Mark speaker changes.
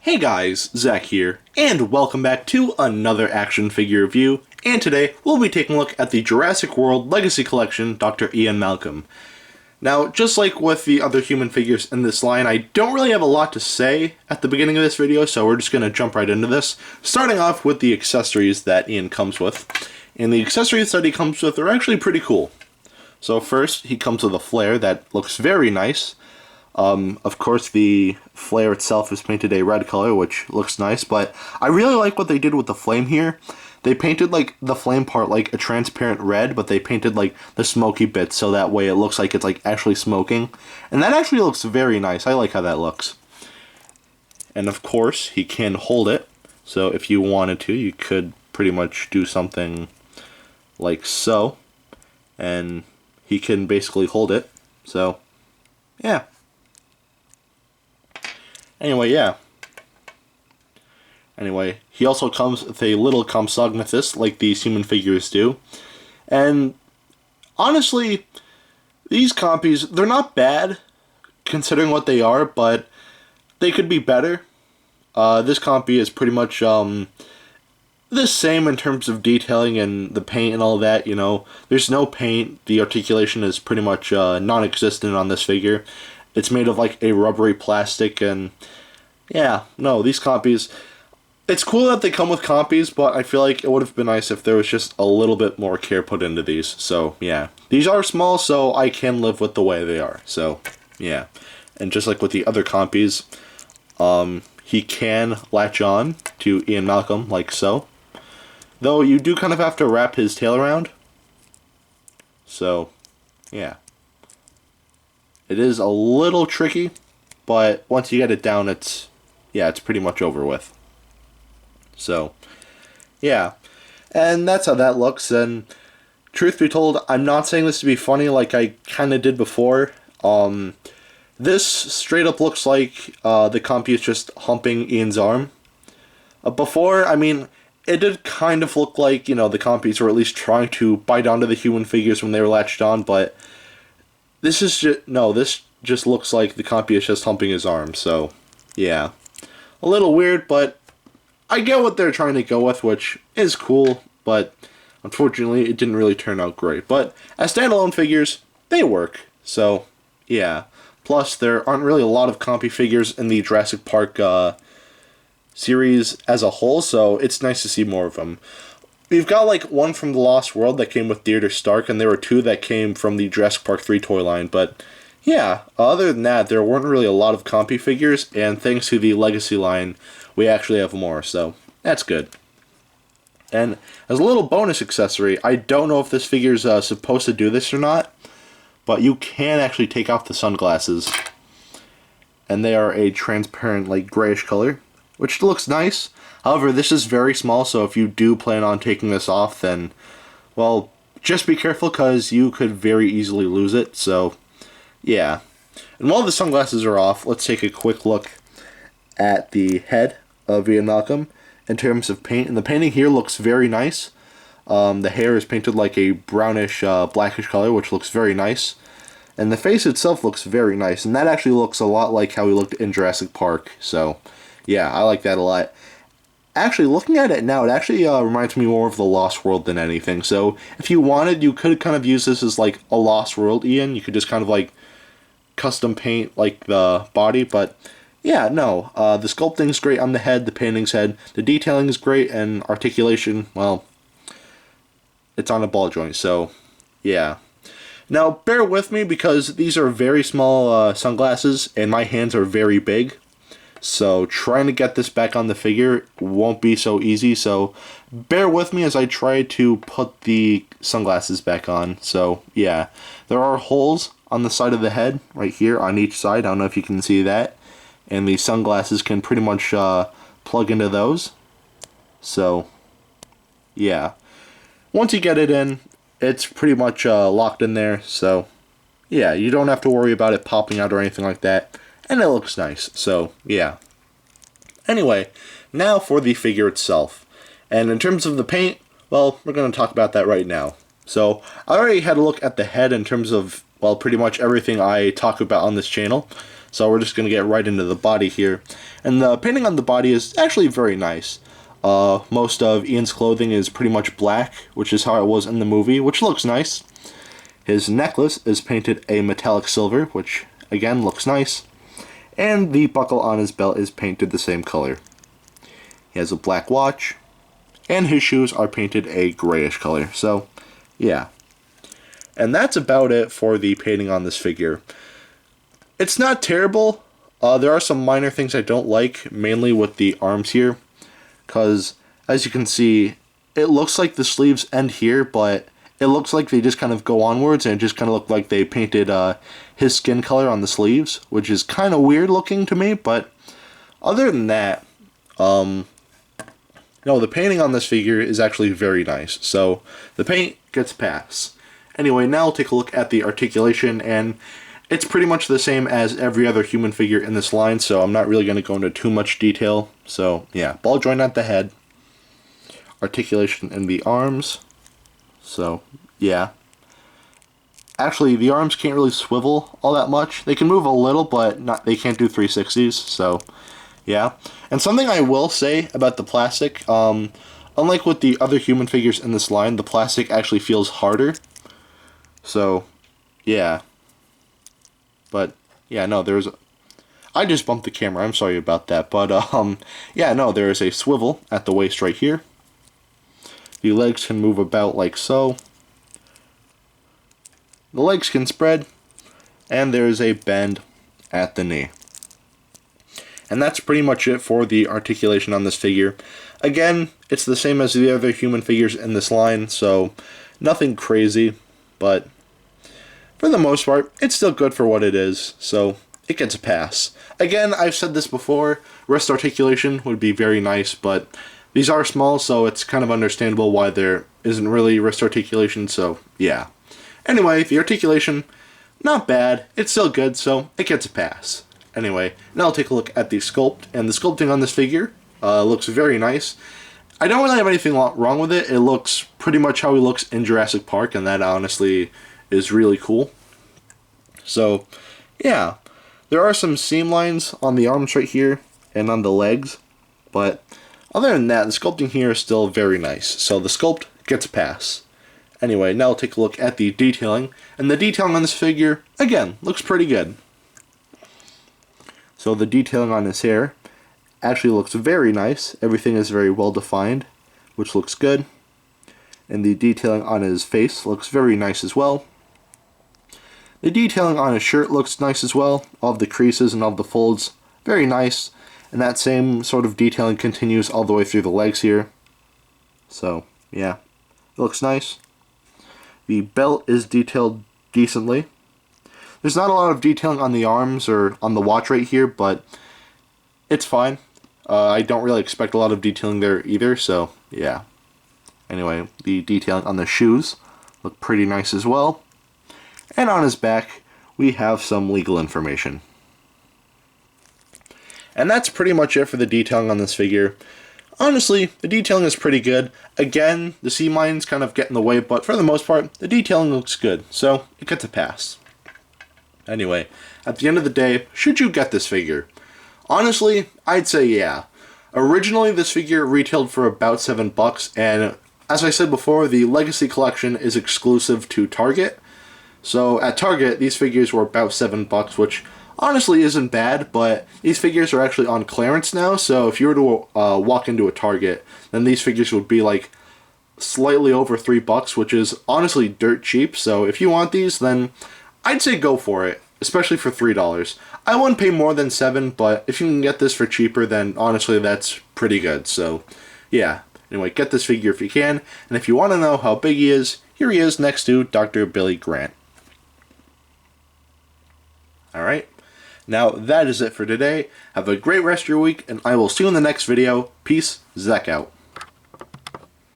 Speaker 1: Hey guys, Zach here, and welcome back to another action figure review, and today we'll be taking a look at the Jurassic World Legacy Collection Dr. Ian Malcolm. Now, just like with the other human figures in this line, I don't really have a lot to say at the beginning of this video, so we're just going to jump right into this, starting off with the accessories that Ian comes with. And the accessories that he comes with are actually pretty cool. So first, he comes with a flare that looks very nice. Of course, the flare itself is painted a red color, which looks nice, but I really like what they did with the flame here. They painted, like, the flame part like a transparent red, but they painted, like, the smoky bits so that way it looks like it's, like, actually smoking. And that actually looks very nice. I like how that looks. And, of course, he can hold it. So if you wanted to, you could pretty much do something like so. And he can basically hold it. So, yeah. Anyway, he also comes with a little Compsognathus, like these human figures do. And, honestly, these compies, they're not bad, considering what they are, but they could be better. This compy is pretty much, the same in terms of detailing and the paint and all that, you know. There's no paint, the articulation is pretty much, non-existent on this figure. It's made of, like, a rubbery plastic, and yeah, no, these compies, it's cool that they come with compies, but I feel like it would have been nice if there was just a little bit more care put into these. So, yeah. These are small, so I can live with the way they are. So, yeah. And just like with the other compies, he can latch on to Ian Malcolm, like so. Though you do kind of have to wrap his tail around. So, yeah. It is a little tricky, but once you get it down, it's pretty much over with. So, yeah. And that's how that looks, and truth be told, I'm not saying this to be funny like I kind of did before. This straight up looks like the compy is just humping Ian's arm. Before, I mean, it did kind of look like, you know, the compies were at least trying to bite onto the human figures when they were latched on, but this is just, no, this just looks like the compy is just humping his arm, so, yeah. A little weird, but I get what they're trying to go with, which is cool, but unfortunately it didn't really turn out great. But as standalone figures, they work, so, yeah. Plus, there aren't really a lot of compy figures in the Jurassic Park series as a whole, so it's nice to see more of them. We've got, like, one from The Lost World that came with Deirdre Stark, and there were two that came from the Jurassic Park 3 toy line, but yeah, other than that, there weren't really a lot of compy figures, and thanks to the Legacy line, we actually have more, so that's good. And as a little bonus accessory, I don't know if this figure's supposed to do this or not, but you can actually take off the sunglasses, and they are a transparent, like, grayish color, which looks nice. However, this is very small, so if you do plan on taking this off, then, well, just be careful, because you could very easily lose it, so, yeah. And while the sunglasses are off, let's take a quick look at the head of Ian Malcolm in terms of paint. And the painting here looks very nice. The hair is painted like a brownish, blackish color, which looks very nice. And the face itself looks very nice, and that actually looks a lot like how he looked in Jurassic Park, so, yeah, I like that a lot. Actually, looking at it now, it actually reminds me more of The Lost World than anything. So, if you wanted, you could kind of use this as, like, a Lost World Ian. You could just kind of, like, custom paint, like, the body. But, yeah, no. The sculpting's great on the head, the painting's head. The detailing is great, and articulation, well, it's on a ball joint. So, yeah. Now, bear with me, because these are very small sunglasses, and my hands are very big. So trying to get this back on the figure won't be so easy, so bear with me as I try to put the sunglasses back on. So yeah, there are holes on the side of the head, right here on each side. I don't know if you can see that. And the sunglasses can pretty much plug into those. So yeah, once you get it in, it's pretty much locked in there. So yeah, you don't have to worry about it popping out or anything like that. And it looks nice, so, yeah. Anyway, now for the figure itself. And in terms of the paint, well, we're going to talk about that right now. So, I already had a look at the head in terms of, well, pretty much everything I talk about on this channel. So we're just going to get right into the body here. And the painting on the body is actually very nice. Most of Ian's clothing is pretty much black, which is how it was in the movie, which looks nice. His necklace is painted a metallic silver, which again looks nice. And the buckle on his belt is painted the same color. He has a black watch, and his shoes are painted a grayish color. So, yeah. And that's about it for the painting on this figure. It's not terrible. There are some minor things I don't like, mainly with the arms here. Because, as you can see, it looks like the sleeves end here, but it looks like they just kind of go onwards, and it just kind of looked like they painted his skin color on the sleeves, which is kind of weird looking to me, but other than that, no, the painting on this figure is actually very nice, so the paint gets pass. Anyway, now we'll take a look at the articulation, and it's pretty much the same as every other human figure in this line, so I'm not really going to go into too much detail. So, yeah, ball joint at the head, articulation in the arms, so, yeah. Actually, the arms can't really swivel all that much. They can move a little, but they can't do 360s, so, yeah. And something I will say about the plastic, unlike with the other human figures in this line, the plastic actually feels harder. So, yeah. But, yeah, no, I just bumped the camera, I'm sorry about that. But, yeah, no, there is a swivel at the waist right here. The legs can move about like so. The legs can spread. And there is a bend at the knee. And that's pretty much it for the articulation on this figure. Again, it's the same as the other human figures in this line, so nothing crazy. But for the most part, it's still good for what it is, so it gets a pass. Again, I've said this before, wrist articulation would be very nice, but these are small, so it's kind of understandable why there isn't really wrist articulation, so yeah. Anyway, the articulation, not bad, it's still good, so it gets a pass. Anyway, now I'll take a look at the sculpt, and the sculpting on this figure looks very nice. I don't really have anything wrong with it. It looks pretty much how he looks in Jurassic Park, and that honestly is really cool. So, yeah. There are some seam lines on the arms right here and on the legs, but other than that, the sculpting here is still very nice. So the sculpt gets a pass. Anyway, now I'll take a look at the detailing, and the detailing on this figure, again, looks pretty good. So the detailing on his hair actually looks very nice. Everything is very well defined, which looks good. And the detailing on his face looks very nice as well. The detailing on his shirt looks nice as well. All of the creases and all of the folds, very nice. And that same sort of detailing continues all the way through the legs here. So, yeah, it looks nice. The belt is detailed decently. There's not a lot of detailing on the arms or on the watch right here, but it's fine. I don't really expect a lot of detailing there either, so yeah. Anyway, the detailing on the shoes look pretty nice as well. And on his back, we have some legal information. And that's pretty much it for the detailing on this figure. Honestly, the detailing is pretty good. Again, the seam lines kind of get in the way, but for the most part, the detailing looks good, so it gets a pass. Anyway, at the end of the day, should you get this figure? Honestly, I'd say yeah. Originally, this figure retailed for about $7, and as I said before, the Legacy Collection is exclusive to Target. So at Target, these figures were about $7, which honestly isn't bad, but these figures are actually on clearance now, so if you were to walk into a Target, then these figures would be like slightly over $3, which is honestly dirt cheap. So if you want these, then I'd say go for it, especially for $3. I wouldn't pay more than $7, but if you can get this for cheaper, then honestly that's pretty good. So yeah, anyway, get this figure if you can, and if you want to know how big he is, here he is next to Dr. Billy Grant. Alright, now that is it for today. Have a great rest of your week, and I will see you in the next video. Peace, Zach out.